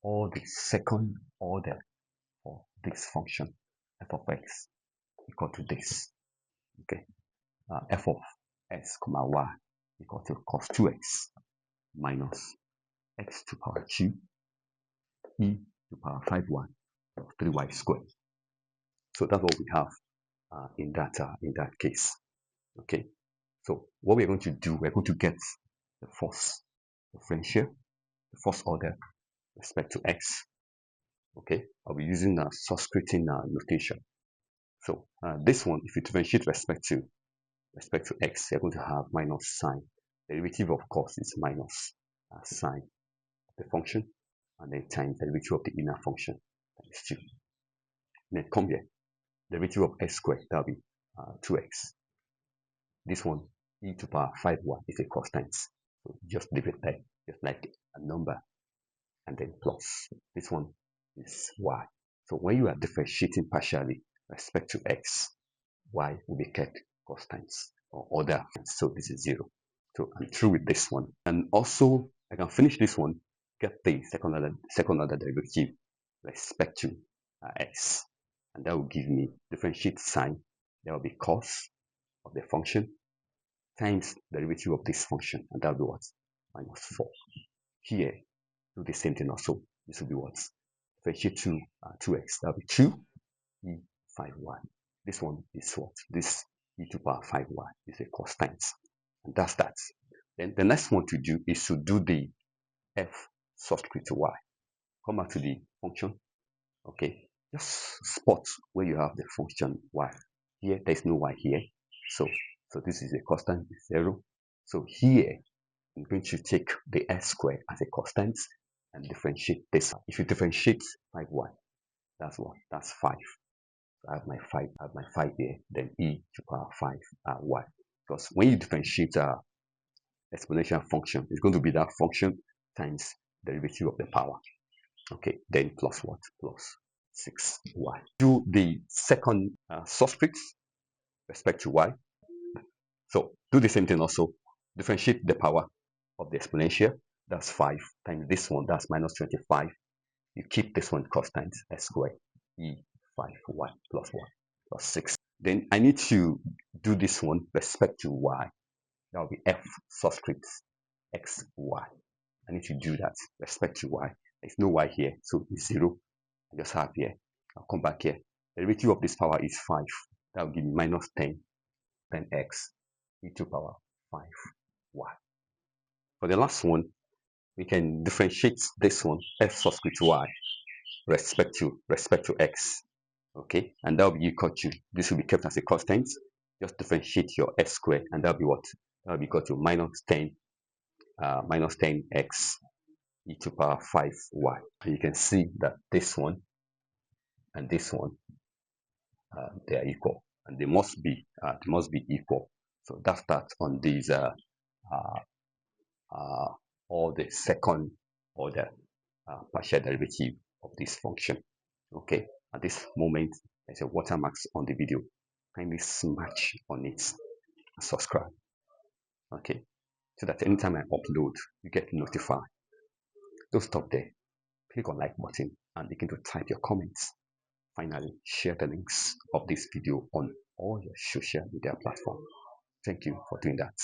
all the second order for this function f of x equal to this. Okay, f of x comma y equal to cos 2x minus x to power 2 e to power 5y plus 3y squared. So that's what we have in that case. Okay, so what we're going to do, we're going to get the first differential, the first order respect to x. Okay, I'll be using a subscripting notation. So this one, if you differentiate respect to x, you're going to have minus sign. The derivative of course is minus sign of the function, and then times the derivative of the inner function, that is 2. Then come here, the derivative of x squared, that'll be 2x. This one, e to power 5y is a constant. So just leave it there, just like a number, and then plus. This one is y. So when you are differentiating partially respect to x, y will be kept constants or other. So this is 0. So I'm through with this one. And also, I can finish this one, get the second order derivative respect to x. And that will give me differentiate sign. That will be cos of the function times the derivative of this function. And that will be what? Minus 4. Here, do the same thing also. This will be what? Differentiate to 2x. That will be 2 e 5y. This one is what? This e to power 5y is a constant. And that's that. Then the next one to do is to do the f subscript y. Come back to the function. Okay, just spot where you have the function y. Here, there's no y here. So this is a constant, 0. So here, I'm going to take the s squared as a constant and differentiate this. If you differentiate 5y, that's what? That's 5. So I have my 5 here, then e to power 5 y. Because when you differentiate exponential function, it's going to be that function times the derivative of the power. Okay, then plus what? Plus 6y. Do the second subscript respect to y. So do the same thing also. Differentiate the power of the exponential. That's 5 times this one. That's minus 25. You keep this one constant, s squared e 5y plus 1 plus 6. Then I need to do this one respect to y. That will be f subscript x y. I need to do that respect to y. There's no y here, so it's 0. I just have here. I'll come back here. The derivative of this power is 5. That will give me minus 10 x e to power 5y. For the last one, we can differentiate this one, f subscript y, respect to x. Okay, and that will be equal to, this will be kept as a constant. Just differentiate your s squared, and that will be what? That will be equal to minus 10x e to power 5y. And you can see that this one and this one, they are equal, and they must be equal. So that's that on these all the second order partial derivative of this function. Okay, at this moment, there's a watermark on the video. Kindly smash on it and subscribe. Okay, so that anytime I upload, you get notified. Don't stop there. Click on like button and begin to type your comments. Finally, share the links of this video on all your social media platforms. Thank you for doing that.